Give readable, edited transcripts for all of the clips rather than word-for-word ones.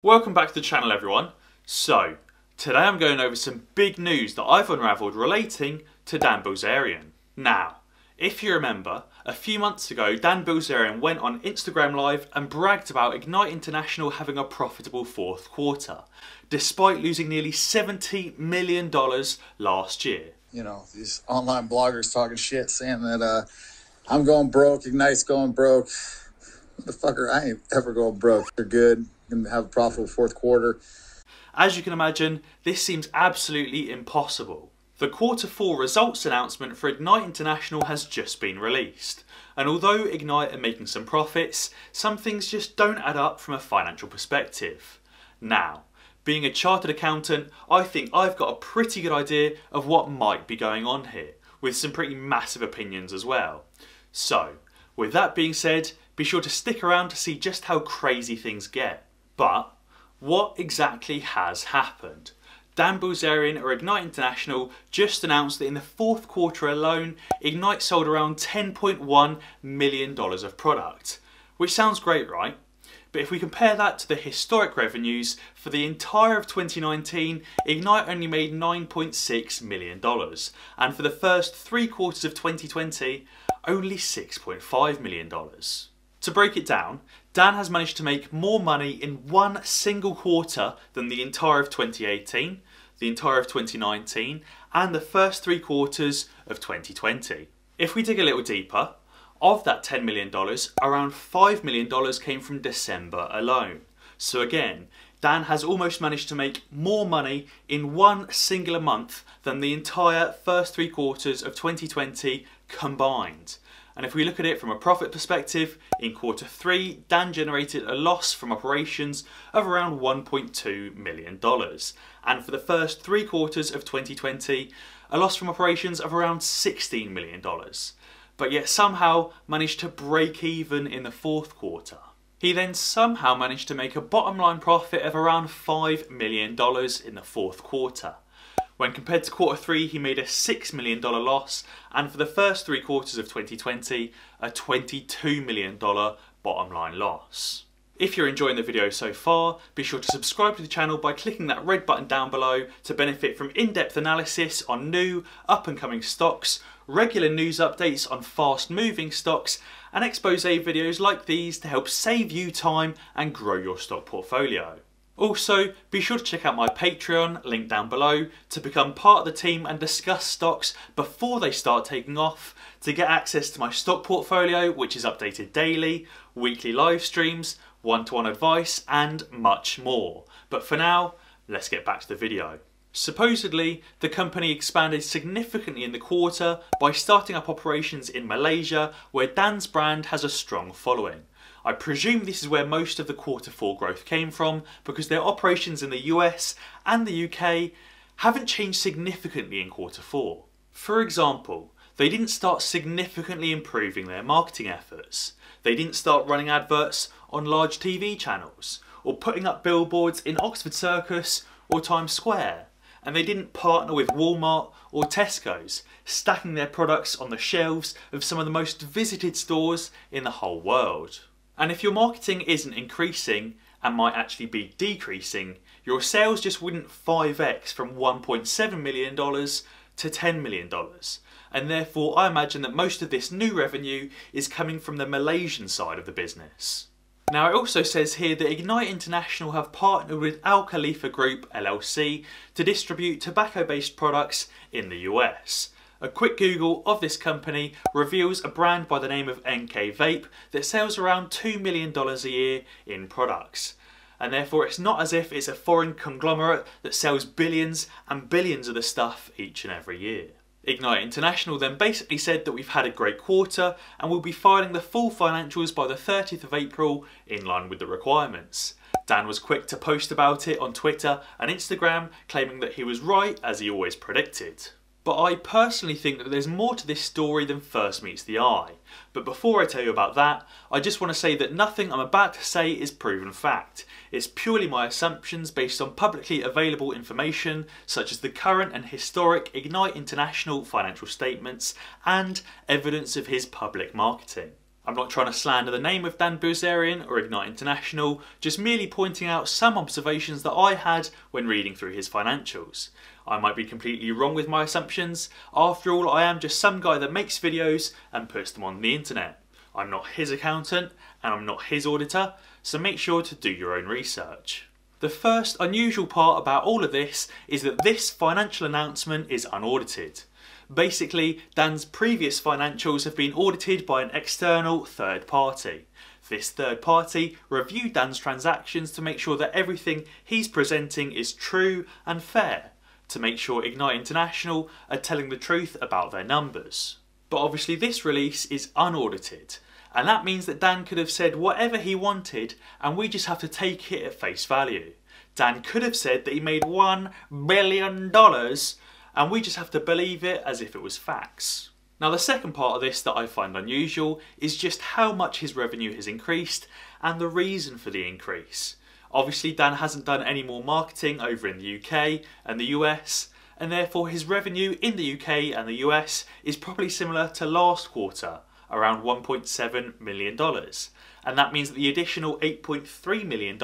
Welcome back to the channel, everyone. So, today I'm going over some big news that I've unravelled relating to Dan Bilzerian. Now, if you remember, a few months ago Dan Bilzerian went on Instagram Live and bragged about Ignite International having a profitable fourth quarter, despite losing nearly $70 million last year. You know, these online bloggers talking shit saying that I'm going broke, Ignite's going broke. Motherfucker, I ain't ever going broke. They're good. And have a profitable fourth quarter. As you can imagine, this seems absolutely impossible. The quarter 4 results announcement for Ignite International has just been released, and although Ignite are making some profits, some things just don't add up from a financial perspective. Now, being a chartered accountant, I think I've got a pretty good idea of what might be going on here, with some pretty massive opinions as well. So, with that being said, be sure to stick around to see just how crazy things get. But what exactly has happened? Dan Bilzerian or Ignite International just announced that in the fourth quarter alone, Ignite sold around $10.1 million of product. Which sounds great, right? But if we compare that to the historic revenues, for the entire of 2019, Ignite only made $9.6 million. And for the first 3 quarters of 2020, only $6.5 million. To break it down, Dan has managed to make more money in one single quarter than the entire of 2018, the entire of 2019, and the first 3 quarters of 2020. If we dig a little deeper, of that $10 million, around $5 million came from December alone. So again, Dan has almost managed to make more money in one singular month than the entire first 3 quarters of 2020 combined. And if we look at it from a profit perspective, in quarter 3, Dan generated a loss from operations of around $1.2 million. And for the first 3 quarters of 2020, a loss from operations of around $16 million. But yet somehow managed to break even in the fourth quarter. He then somehow managed to make a bottom line profit of around $5 million in the fourth quarter. When compared to quarter 3, he made a $6 million loss, and for the first 3 quarters of 2020, a $22 million bottom line loss. If you're enjoying the video so far, be sure to subscribe to the channel by clicking that red button down below to benefit from in-depth analysis on new, up-and-coming stocks, regular news updates on fast-moving stocks, and expose videos like these to help save you time and grow your stock portfolio. Also, be sure to check out my Patreon, link down below, to become part of the team and discuss stocks before they start taking off, to get access to my stock portfolio, which is updated daily, weekly live streams, one-to-one advice, and much more. But for now, let's get back to the video. Supposedly, the company expanded significantly in the quarter by starting up operations in Malaysia, where Dan's brand has a strong following. I presume this is where most of the quarter 4 growth came from, because their operations in the US and the UK haven't changed significantly in quarter 4. For example, they didn't start significantly improving their marketing efforts. They didn't start running adverts on large TV channels, or putting up billboards in Oxford Circus or Times Square. And they didn't partner with Walmart or Tesco's, stacking their products on the shelves of some of the most visited stores in the whole world. And if your marketing isn't increasing, and might actually be decreasing, your sales just wouldn't 5x from $1.7 million to $10 million. And therefore I imagine that most of this new revenue is coming from the Malaysian side of the business. Now it also says here that Ignite International have partnered with Al Khalifa Group LLC to distribute tobacco-based products in the US. A quick Google of this company reveals a brand by the name of NK Vape that sells around $2 million a year in products. And therefore it's not as if it's a foreign conglomerate that sells billions and billions of the stuff each and every year. Ignite International then basically said that we've had a great quarter and will be filing the full financials by the 30th of April in line with the requirements. Dan was quick to post about it on Twitter and Instagram, claiming that he was right, as he always predicted. But I personally think that there's more to this story than first meets the eye. But before I tell you about that, I just want to say that nothing I'm about to say is proven fact. It's purely my assumptions based on publicly available information, such as the current and historic Ignite International financial statements and evidence of his public marketing. I'm not trying to slander the name of Dan Bilzerian or Ignite International, just merely pointing out some observations that I had when reading through his financials. I might be completely wrong with my assumptions. After all, I am just some guy that makes videos and puts them on the internet. I'm not his accountant and I'm not his auditor, so make sure to do your own research. The first unusual part about all of this is that this financial announcement is unaudited. Basically, Dan's previous financials have been audited by an external third party. This third party reviewed Dan's transactions to make sure that everything he's presenting is true and fair, to make sure Ignite International are telling the truth about their numbers. But obviously this release is unaudited, and that means that Dan could have said whatever he wanted and we just have to take it at face value. Dan could have said that he made $1 billion and we just have to believe it as if it was facts. Now the second part of this that I find unusual is just how much his revenue has increased and the reason for the increase. Obviously Dan hasn't done any more marketing over in the UK and the US, and therefore his revenue in the UK and the US is probably similar to last quarter, around $1.7 million. And that means that the additional $8.3 million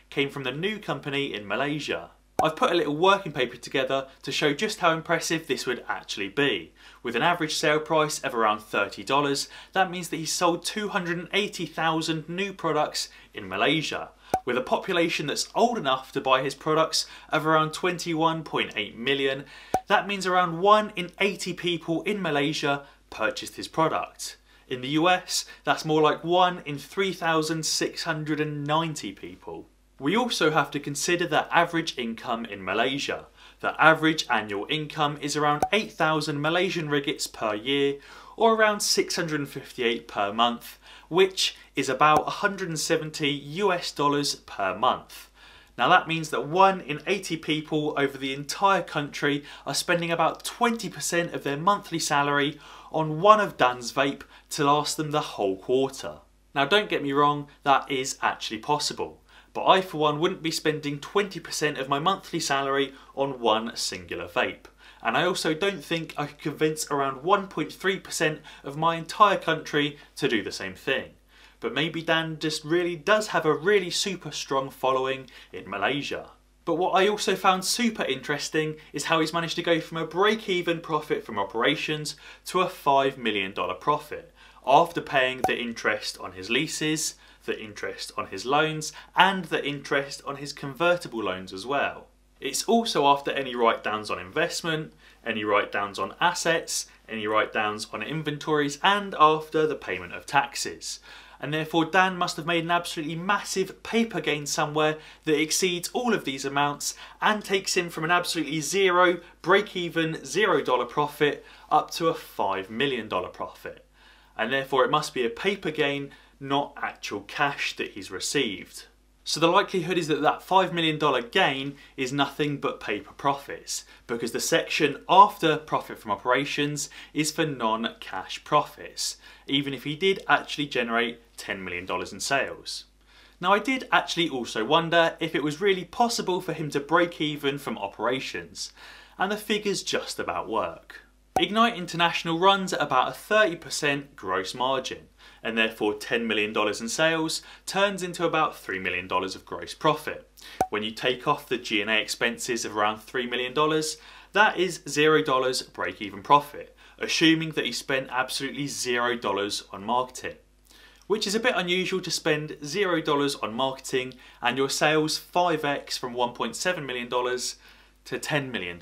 came from the new company in Malaysia. I've put a little working paper together to show just how impressive this would actually be. With an average sale price of around $30, that means that he sold 280,000 new products in Malaysia. With a population that's old enough to buy his products of around 21.8 million, that means around 1 in 80 people in Malaysia purchased his product. In the US, that's more like 1 in 3,690 people. We also have to consider the average income in Malaysia. The average annual income is around 8,000 Malaysian ringgits per year, or around 658 per month, which is about 170 US dollars per month. Now that means that 1 in 80 people over the entire country are spending about 20% of their monthly salary on one of Dan's vape to last them the whole quarter. Now don't get me wrong, that is actually possible. But I for one wouldn't be spending 20% of my monthly salary on one singular vape. And I also don't think I could convince around 1.3% of my entire country to do the same thing. But maybe Dan just really does have a really super strong following in Malaysia. But what I also found super interesting is how he's managed to go from a break-even profit from operations to a $5 million profit after paying the interest on his leases, the interest on his loans, and the interest on his convertible loans as well. It's also after any write-downs on investment, any write-downs on assets, any write-downs on inventories, and after the payment of taxes. And therefore Dan must have made an absolutely massive paper gain somewhere that exceeds all of these amounts and takes him from an absolutely zero, break-even, $0 profit up to a $5 million profit. And therefore it must be a paper gain, not actual cash that he's received. So the likelihood is that that $5 million gain is nothing but paper profits, because the section after profit from operations is for non-cash profits, even if he did actually generate $10 million in sales. Now I did actually also wonder if it was really possible for him to break even from operations, and the figures just about work. Ignite International runs at about a 30% gross margin, and therefore $10 million in sales turns into about $3 million of gross profit. When you take off the G&A expenses of around $3 million, that is $0 break-even profit, assuming that he spent absolutely $0 on marketing. Which is a bit unusual to spend $0 on marketing and your sales 5x from $1.7 million to $10 million.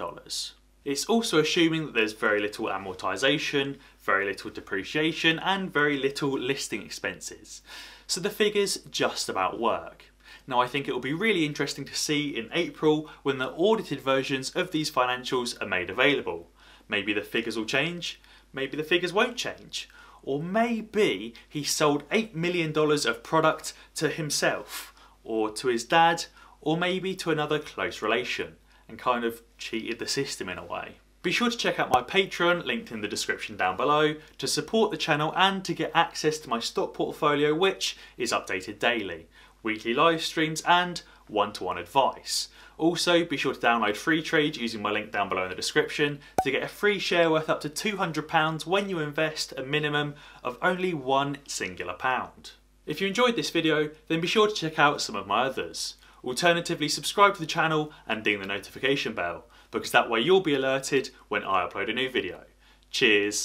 It's also assuming that there's very little amortization, very little depreciation, and very little listing expenses. So the figures just about work. Now I think it will be really interesting to see in April when the audited versions of these financials are made available. Maybe the figures will change, maybe the figures won't change. Or maybe he sold $8 million of product to himself, or to his dad, or maybe to another close relation, and kind of cheated the system in a way. Be sure to check out my Patreon, linked in the description down below, to support the channel and to get access to my stock portfolio, which is updated daily, weekly live streams and one-to-one advice. Also, be sure to download free trades using my link down below in the description to get a free share worth up to £200 when you invest a minimum of only one singular pound. If you enjoyed this video, then be sure to check out some of my others. Alternatively, subscribe to the channel and ding the notification bell, because that way you'll be alerted when I upload a new video. Cheers!